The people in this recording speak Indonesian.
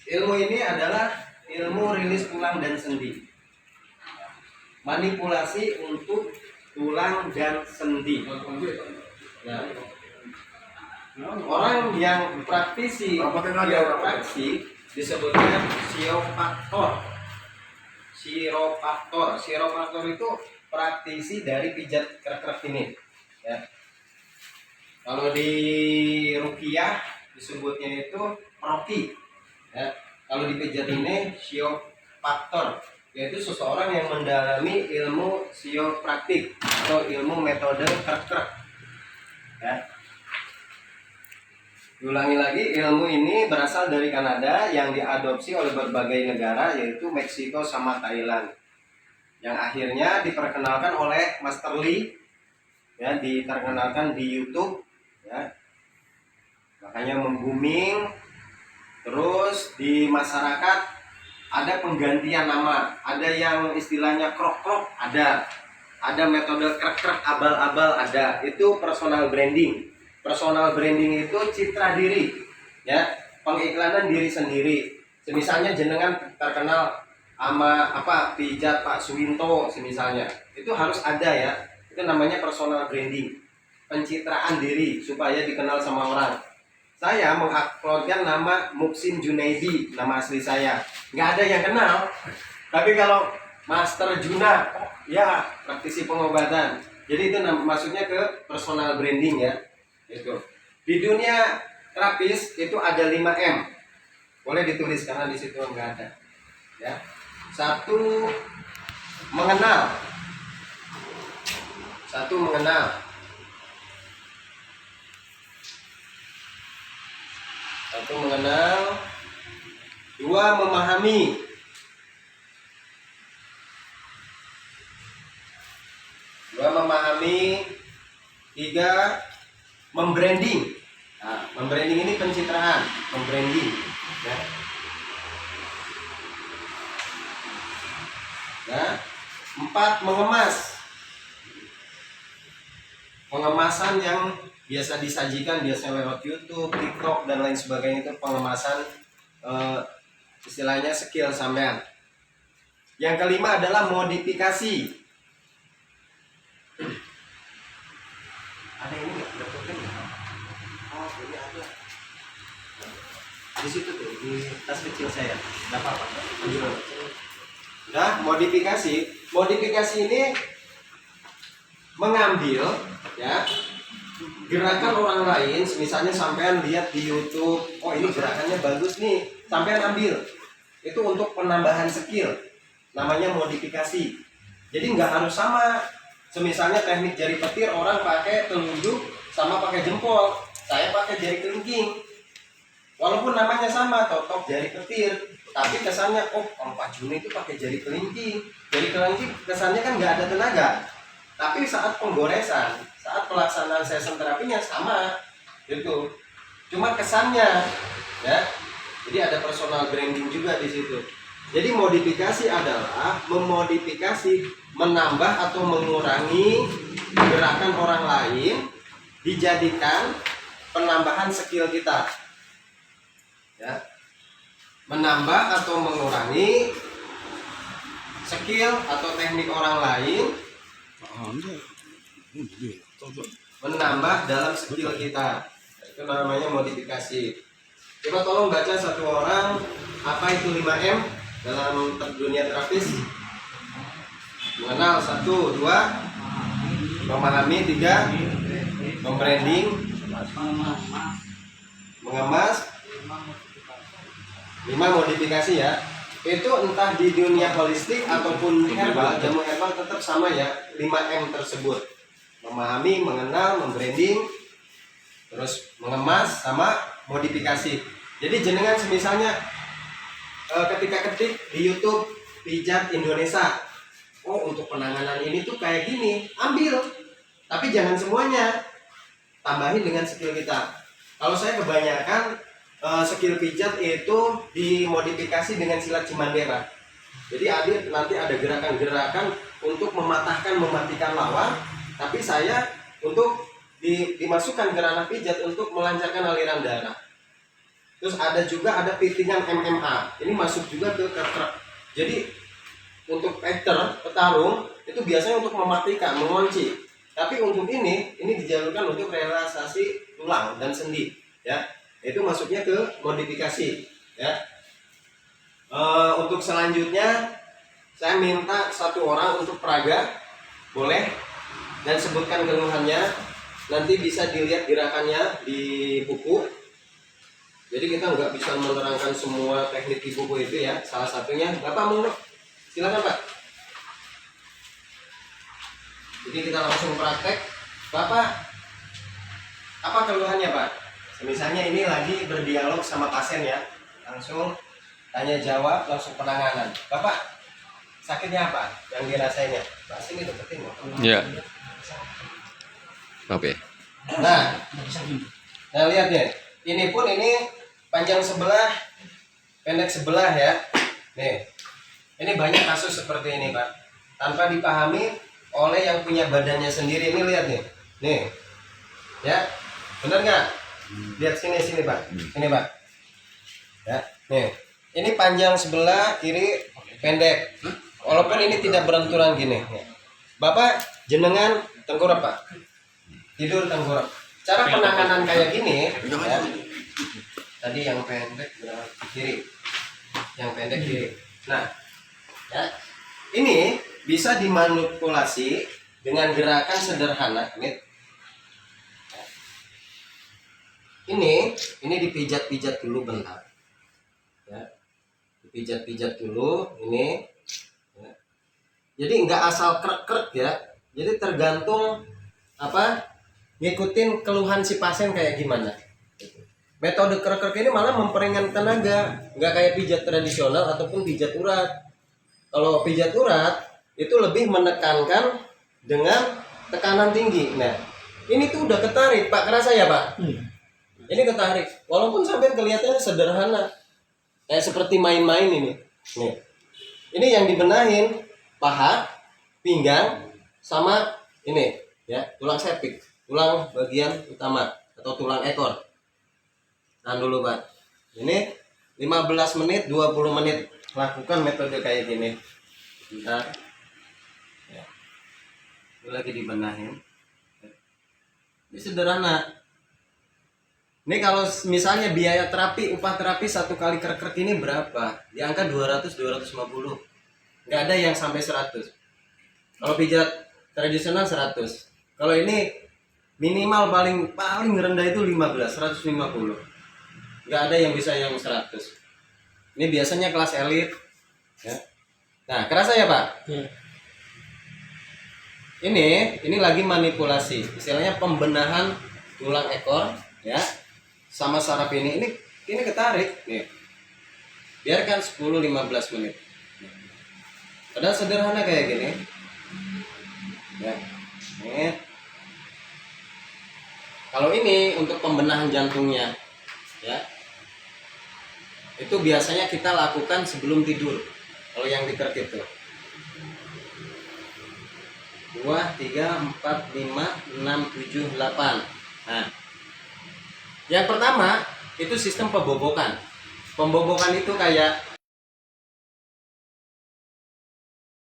Ilmu ini adalah ilmu rilis tulang dan sendi. Manipulasi untuk tulang dan sendi. Ya. Orang yang praktisi kiropraksi disebutnya chiropraktor. Chiropraktor itu praktisi dari pijat krek-krek ini. Ya. Kalau di ruqyah disebutnya itu roki. Ya. Kalau di pijat ini chiropraktor, yaitu seseorang yang mendalami ilmu chiropraktik atau ilmu metode krek-krek. Ya. Diulangi lagi, ilmu ini berasal dari Kanada yang diadopsi oleh berbagai negara, yaitu Meksiko sama Thailand. Yang akhirnya diperkenalkan oleh Master Lee, ya, diperkenalkan di YouTube, ya. Makanya membuming. Terus di masyarakat ada penggantian nama, ada yang istilahnya krok-krok, ada metode krek-krek, abal-abal, ada. Itu personal branding. Personal branding itu citra diri, ya, pengiklanan diri sendiri. Misalnya jenengan terkenal sama pijat Pak Suwinto misalnya, itu harus ada, ya. Itu namanya personal branding, pencitraan diri supaya dikenal sama orang. Saya menguploadkan nama Muksin Junaidi, nama asli saya, nggak ada yang kenal. Tapi kalau Master Juna, ya, praktisi pengobatan. Jadi itu maksudnya ke personal branding, ya. Itu di dunia terapis itu ada 5M, boleh ditulis karena di situ nggak ada, ya. 1, mengenal. 1, mengenal. 1, mengenal. 2, memahami. 2, memahami. 3, membranding. Nah, membranding ini pencitraan, membranding, ya. Nah, 4, mengemas. Pengemasan yang biasa disajikan biasanya lewat YouTube, TikTok dan lain sebagainya, itu pengemasan, istilahnya skill sampean. Yang kelima adalah modifikasi. Ada ini nggak? Oh, ini ada. Di situ tuh, di tas kecil saya. Nggak apa-apa. Nah, modifikasi. Modifikasi ini mengambil, ya, gerakan orang lain. Misalnya sampean lihat di YouTube, oh ini gerakannya bagus nih, sampean ambil. Itu untuk penambahan skill. Namanya modifikasi. Jadi nggak harus sama. Misalnya teknik jari petir, orang pakai telunjuk sama pakai jempol, saya pakai jari kelingking. Walaupun namanya sama, totok jari petir, tapi kesannya, oh kalau Pak Juni itu pakai jari kelingking. Jari kelingking kesannya kan nggak ada tenaga. Tapi saat penggoresan, saat pelaksanaan session terapinya sama, gitu. Cuma kesannya, ya. Jadi ada personal branding juga di situ. Jadi modifikasi adalah memodifikasi, menambah atau mengurangi gerakan orang lain dijadikan penambahan skill kita, ya. Menambah atau mengurangi skill atau teknik orang lain, menambah dalam skill kita, itu namanya modifikasi. Coba tolong baca satu orang, apa itu 5M dalam dunia terapis. Mengenal. 1, 2, memahami. 3, membranding. Mengemas. 5, modifikasi, ya. Itu entah di dunia holistik ataupun herbal, jamu herbal tetap sama, ya, 5M tersebut. Memahami, mengenal, membranding, terus mengemas sama modifikasi. Jadi jenengan misalnya ketika ketik di YouTube pijat Indonesia, oh untuk penanganan ini tuh kayak gini, ambil. Tapi jangan semuanya, tambahin dengan skill kita. Kalau saya kebanyakan skill pijat itu dimodifikasi dengan silat Cimandera. Jadi nanti ada gerakan-gerakan untuk mematikan lawan, tapi saya untuk dimasukkan ke ranah pijat untuk melancarkan aliran darah. Terus ada juga ada pitingan MMA. Ini masuk juga ke krek. Jadi untuk petarung itu biasanya untuk mematikan, mengunci. Tapi untuk ini dijalurkan untuk relaksasi tulang dan sendi, ya. Itu masuknya ke modifikasi, ya. Untuk selanjutnya saya minta satu orang untuk peraga, boleh, dan sebutkan keluhannya. Nanti bisa dilihat gerakannya di buku. Jadi kita nggak bisa menerangkan semua teknik di buku itu ya. Salah satunya, Bapak mau, silakan Pak. Jadi kita langsung praktek. Bapak, apa keluhannya Pak? Misalnya ini lagi berdialog sama pasien ya, langsung tanya jawab, langsung penanganan. Bapak, sakitnya apa yang dirasainnya? Pak, sini deketin ya. Iya. Oke. Nah lihat ya, ini pun ini panjang sebelah, pendek sebelah ya. Nih, ini banyak kasus seperti ini Pak, tanpa dipahami oleh yang punya badannya sendiri. Ini lihat nih, ya, bener nggak? Lihat sini Pak, sini Pak, ya, nih, ini panjang sebelah, kiri pendek. Walaupun ini tidak berenturan gini, ya. Bapak jenengan tengkurap Pak, tidur tengkurap. Cara penanganan kayak gini, ya, tadi yang pendek kiri, yang pendek kiri. Nah, ya, ini bisa dimanipulasi dengan gerakan sederhana. Ini dipijat-pijat dulu bentar, ya, dipijat-pijat dulu ini. Ya. Jadi nggak asal krek-krek ya. Jadi tergantung apa, ngikutin keluhan si pasien kayak gimana. Metode krek-krek ini malah memperingan tenaga, nggak kayak pijat tradisional ataupun pijat urat. Kalau pijat urat itu lebih menekankan dengan tekanan tinggi. Nah, ini tuh udah ketarik Pak, kerasa ya Pak? Ini ketarik, walaupun sampai kelihatannya sederhana, kayak seperti main-main ini. Nih, ini yang dibenahin paha, pinggang, sama ini ya, tulang sepik, tulang bagian utama atau tulang ekor. Tahan dulu Pak. Ini 15 menit, 20 menit lakukan metode kayak gini. Bentar. Ya. Ini lagi dibenahin. Ini sederhana. Ini kalau misalnya biaya terapi, upah terapi satu kali krek-krek ini berapa? Di angka 200-250. Nggak ada yang sampai 100. Kalau pijat tradisional 100. Kalau ini minimal paling rendah itu 150. Nggak ada yang bisa yang 100. Ini biasanya kelas elit. Ya. Nah, kerasa ya Pak? Ini lagi manipulasi. Istilahnya pembenahan tulang ekor, ya. Sama saraf ini ketarik nih. Biarkan 10-15 menit. Padahal sederhana kayak gini. Ya. Nih. Kalau ini untuk pembenahan jantungnya, ya. Itu biasanya kita lakukan sebelum tidur. Kalau yang dikrek itu 2, 3, 4, 5, 6, 7, 8. Nah, yang pertama itu sistem pembobokan. Pembobokan itu kayak